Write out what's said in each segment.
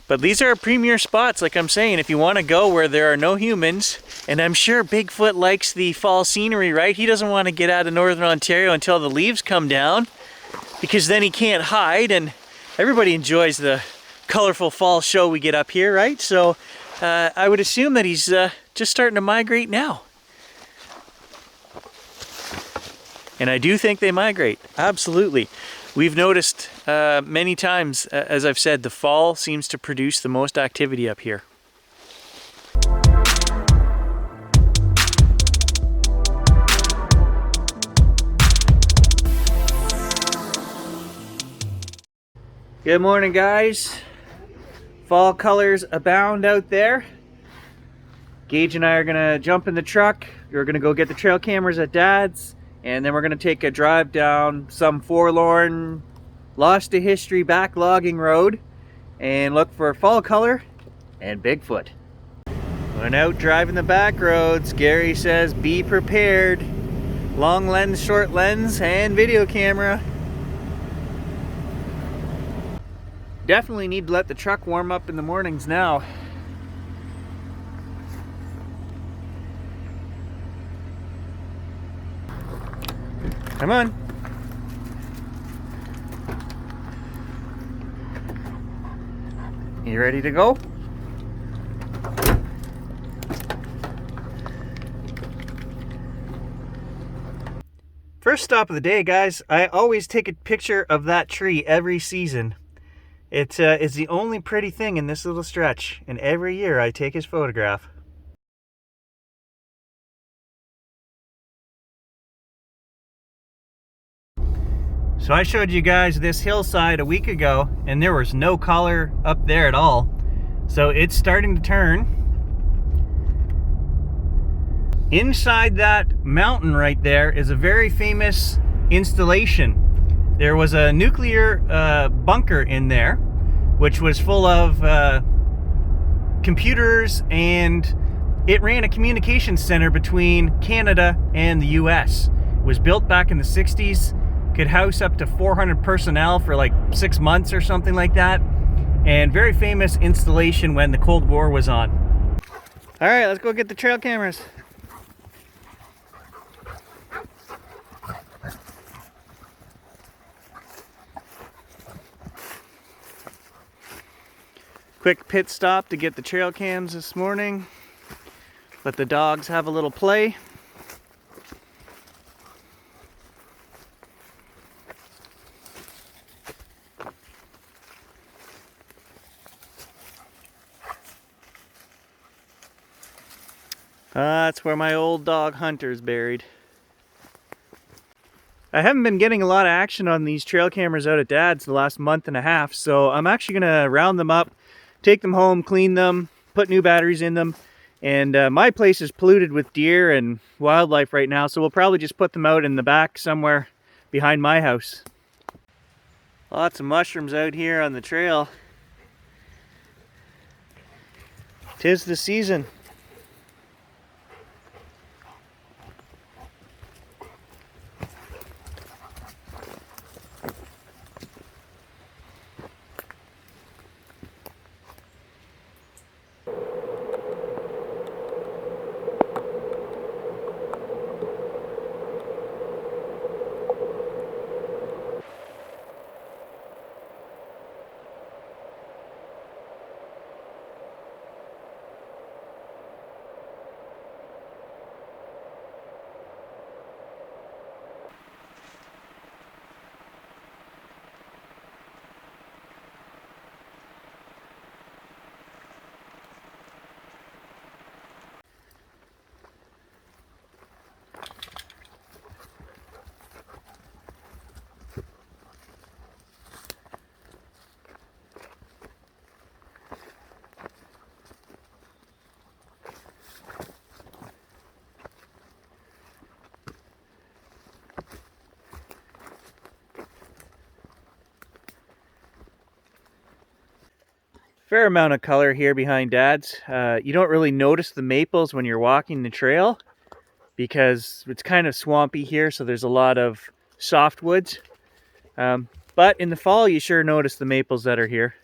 But these are premier spots, like I'm saying, if you want to go where there are no humans. And I'm sure Bigfoot likes the fall scenery, right? He doesn't want to get out of Northern Ontario until the leaves come down, because then he can't hide, and everybody enjoys the colorful fall show we get up here, right? So I would assume that he's just starting to migrate now. And I do think they migrate, absolutely. We've noticed many times, as I've said, the fall seems to produce the most activity up here. Good morning, guys. Fall colors abound out there. Gage and I are gonna jump in the truck. We're gonna go get the trail cameras at Dad's, and then we're gonna take a drive down some forlorn, lost to history backlogging road and look for fall color and Bigfoot. When out driving the back roads, Gary says be prepared. Long lens, short lens, and video camera. Definitely need to let the truck warm up in the mornings now. Come on. You ready to go? First stop of the day, guys. I always take a picture of that tree every season. It's the only pretty thing in this little stretch, and every year I take his photograph. So I showed you guys this hillside a week ago, and there was no color up there at all. So it's starting to turn. Inside that mountain right there is a very famous installation. There was a nuclear bunker in there, which was full of computers, and it ran a communications center between Canada and the US. It was built back in the 60s, could house up to 400 personnel for like 6 months or something like that, and very famous installation when the Cold War was on. All right, let's go get the trail cameras. Quick pit stop to get the trail cams this morning. Let the dogs have a little play. That's where my old dog Hunter's buried. I haven't been getting a lot of action on these trail cameras out at Dad's the last month and a half, so I'm actually gonna round them up, take them home, clean them, put new batteries in them. And my place is polluted with deer and wildlife right now, so we'll probably just put them out in the back somewhere behind my house. Lots of mushrooms out here on the trail. 'Tis the season. Fair amount of color here behind Dad's. You don't really notice the maples when you're walking the trail because it's kind of swampy here, so there's a lot of softwoods. But in the fall, you sure notice the maples that are here.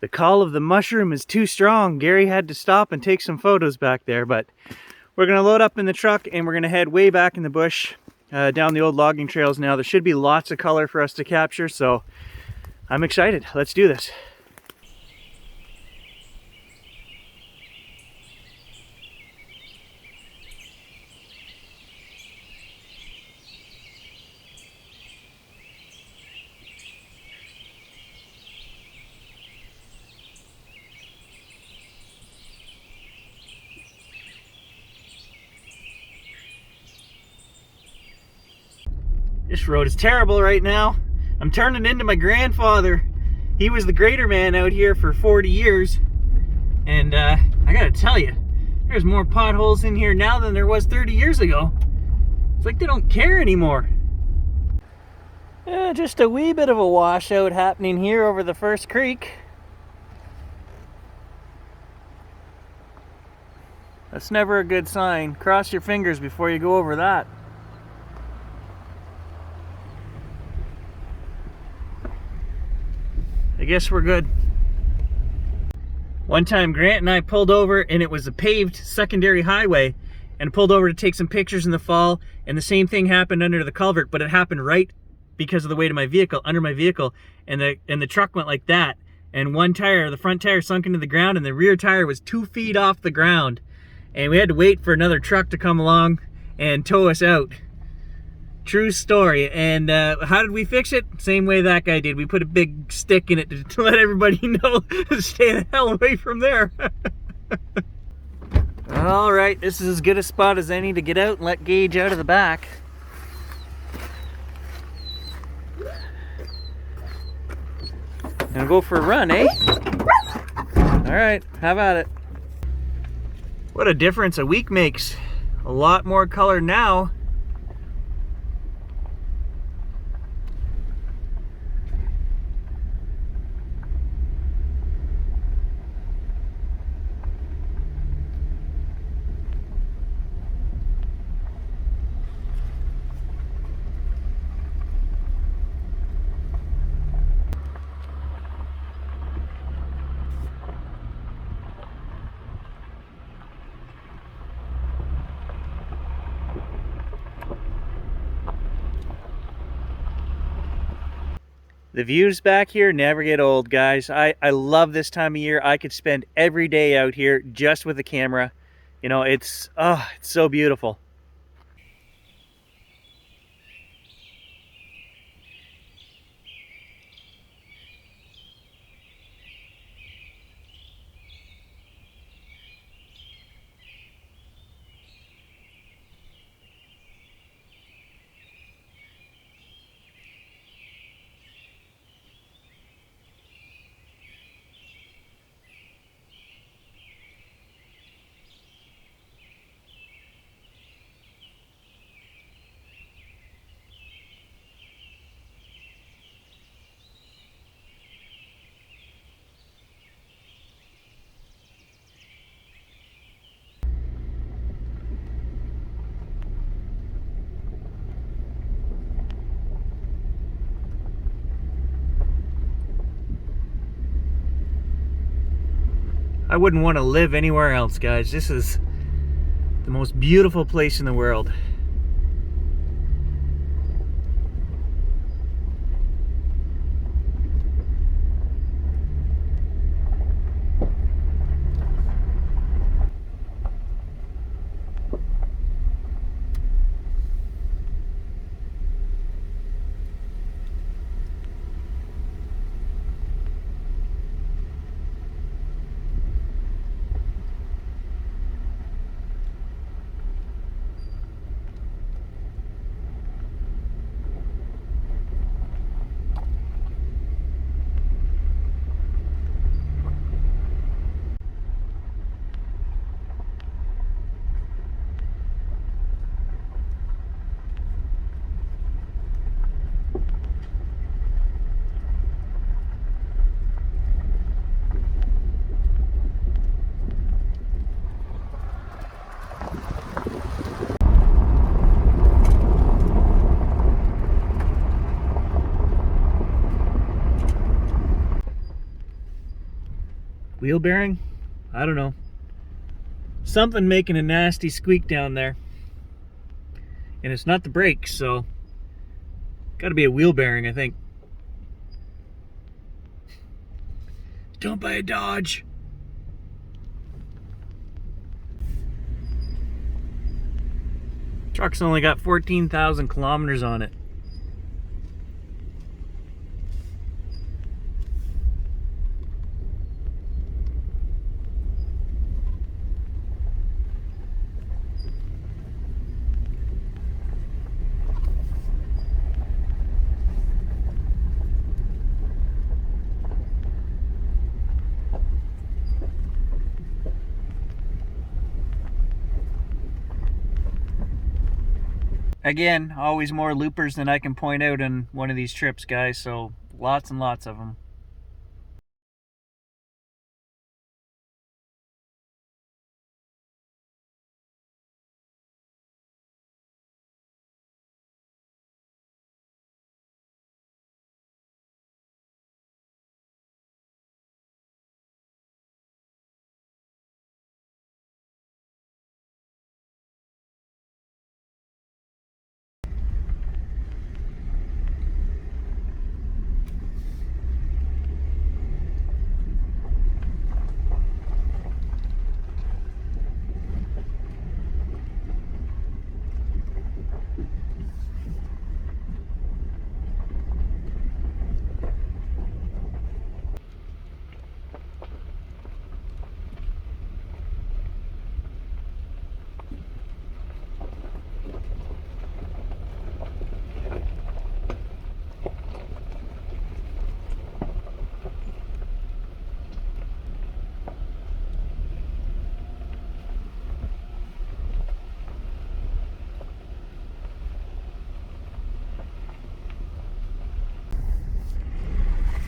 The call of the mushroom is too strong. Gary had to stop and take some photos back there, but we're gonna load up in the truck and we're gonna head way back in the bush, down the old logging trails now. There should be lots of color for us to capture, so I'm excited. Let's do this. This road is terrible right now. I'm turning into my grandfather. He was the grader man out here for 40 years. And I gotta tell you, there's more potholes in here now than there was 30 years ago. It's like they don't care anymore. Just a wee bit of a washout happening here over the first creek. That's never a good sign. Cross your fingers before you go over that. I guess we're good. One time Grant and I pulled over and it was a paved secondary highway, and pulled over to take some pictures in the fall, and the same thing happened under the culvert, but it happened right because of the weight of my vehicle, under my vehicle, and the truck went like that, and one tire, the front tire, sunk into the ground, and the rear tire was 2 feet off the ground, and we had to wait for another truck to come along and tow us out. True story. And how did we fix it? Same way that guy did. We put a big stick in it to let everybody know to stay the hell away from there. All right, this is as good a spot as any to get out and let Gage out of the back. And go for a run, eh? All right, have at it. What a difference a week makes. A lot more color now. The views back here never get old, guys. I love this time of year. I could spend every day out here just with the camera. You know, it's so beautiful. I wouldn't want to live anywhere else, guys. This is the most beautiful place in the world. Wheel bearing? I don't know. Something making a nasty squeak down there. And it's not the brakes, so gotta be a wheel bearing, I think. Don't buy a Dodge. Truck's only got 14,000 kilometers on it. Again, always more loopers than I can point out in one of these trips, guys, so lots and lots of them.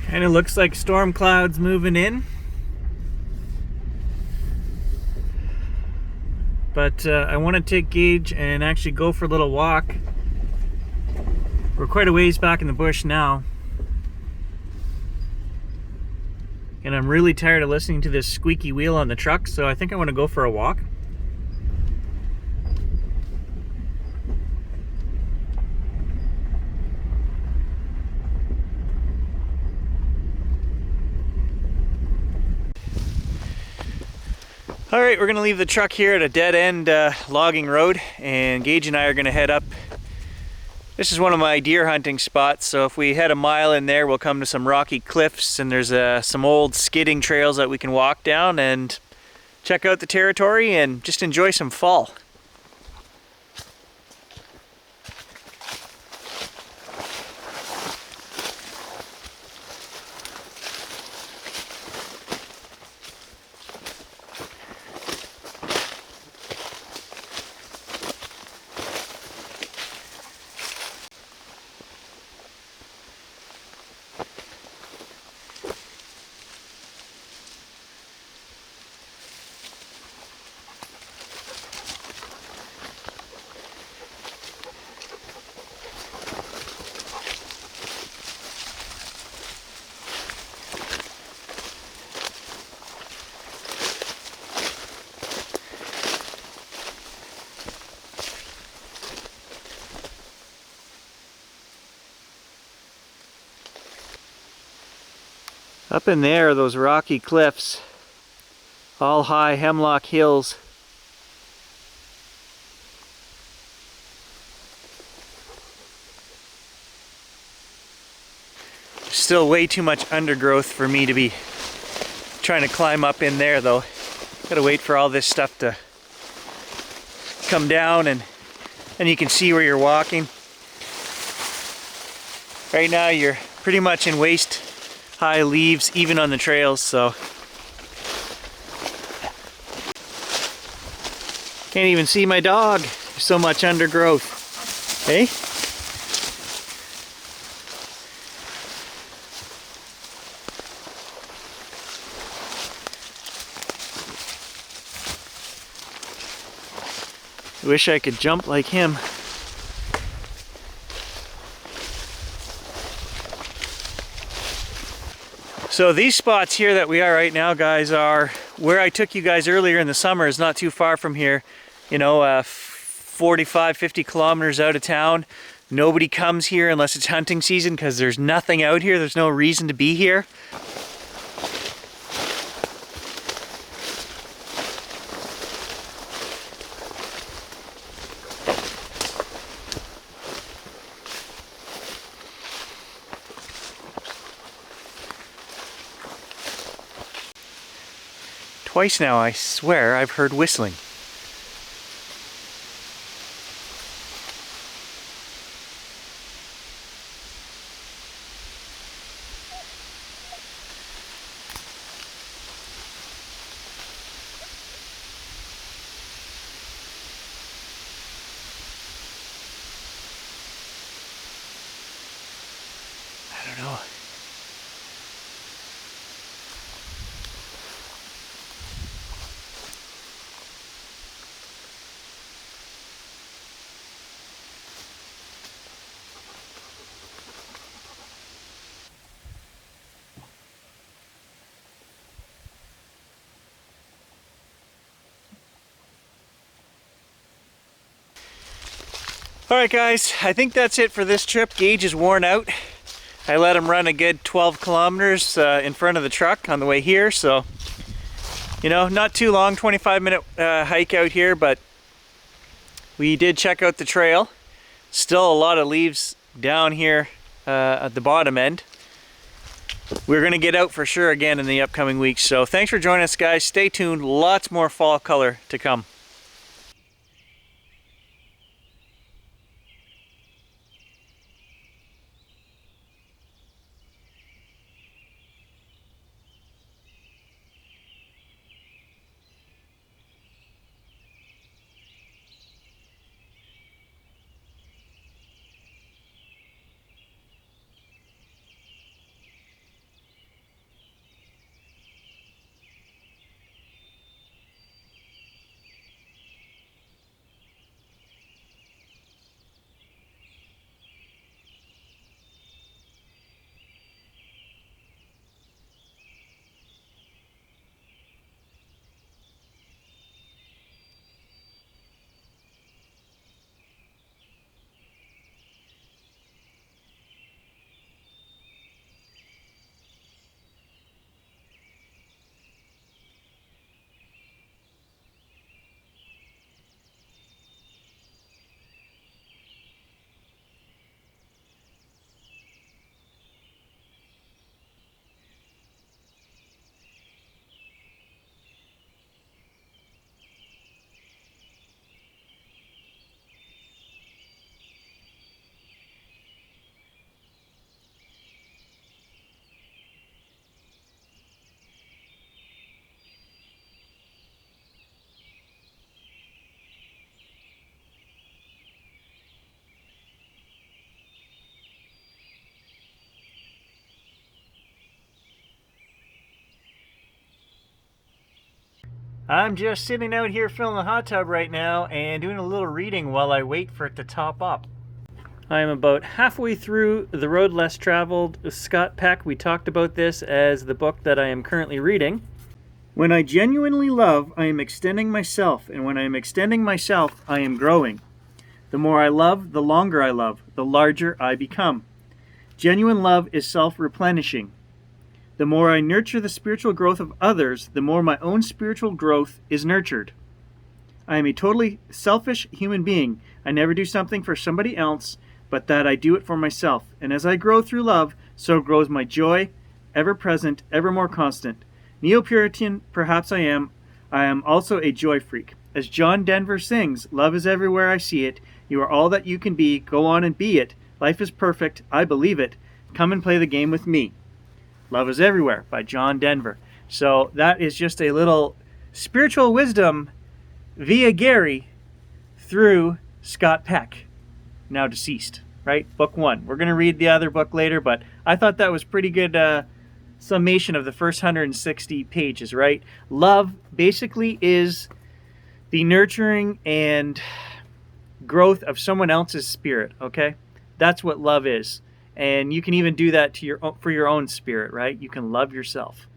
And it looks like storm clouds moving in. But I want to take Gage and actually go for a little walk. We're quite a ways back in the bush now. And I'm really tired of listening to this squeaky wheel on the truck, so I think I want to go for a walk. All right, we're gonna leave the truck here at a dead end logging road, and Gage and I are gonna head up. This is one of my deer hunting spots, so if we head a mile in there, we'll come to some rocky cliffs, and there's some old skidding trails that we can walk down and check out the territory and just enjoy some fall. Up in there, those rocky cliffs, all high hemlock hills. Still way too much undergrowth for me to be trying to climb up in there though. Gotta wait for all this stuff to come down and you can see where you're walking. Right now you're pretty much in waist high leaves even on the trails, so can't even see my dog. There's so much undergrowth. Hey? I wish I could jump like him. So these spots here that we are right now, guys, are where I took you guys earlier in the summer. Is not too far from here, you know, 45, 50 kilometers out of town. Nobody comes here unless it's hunting season because there's nothing out here. There's no reason to be here. Twice now, I swear, I've heard whistling. I don't know. Alright guys, I think that's it for this trip. Gage is worn out. I let him run a good 12 kilometers in front of the truck on the way here, so, you know, not too long, 25-minute hike out here, but we did check out the trail. Still a lot of leaves down here at the bottom end. We're going to get out for sure again in the upcoming weeks, so thanks for joining us, guys. Stay tuned, lots more fall color to come. I'm just sitting out here filling the hot tub right now and doing a little reading while I wait for it to top up. I am about halfway through The Road Less Traveled, Scott Peck. We talked about this as the book that I am currently reading. When I genuinely love, I am extending myself, and when I am extending myself, I am growing. The more I love, the longer I love, the larger I become. Genuine love is self-replenishing. The more I nurture the spiritual growth of others, the more my own spiritual growth is nurtured. I am a totally selfish human being. I never do something for somebody else, but that I do it for myself. And as I grow through love, so grows my joy, ever present, ever more constant. Neo-Puritan, perhaps I am also a joy freak. As John Denver sings, love is everywhere I see it. You are all that you can be. Go on and be it. Life is perfect. I believe it. Come and play the game with me. Love is Everywhere by John Denver. So that is just a little spiritual wisdom via Gary through Scott Peck, now deceased, right? Book 1. We're going to read the other book later, but I thought that was pretty good summation of the first 160 pages, right? Love basically is the nurturing and growth of someone else's spirit, okay? That's what love is. And you can even do that to for your own spirit, right? You can love yourself.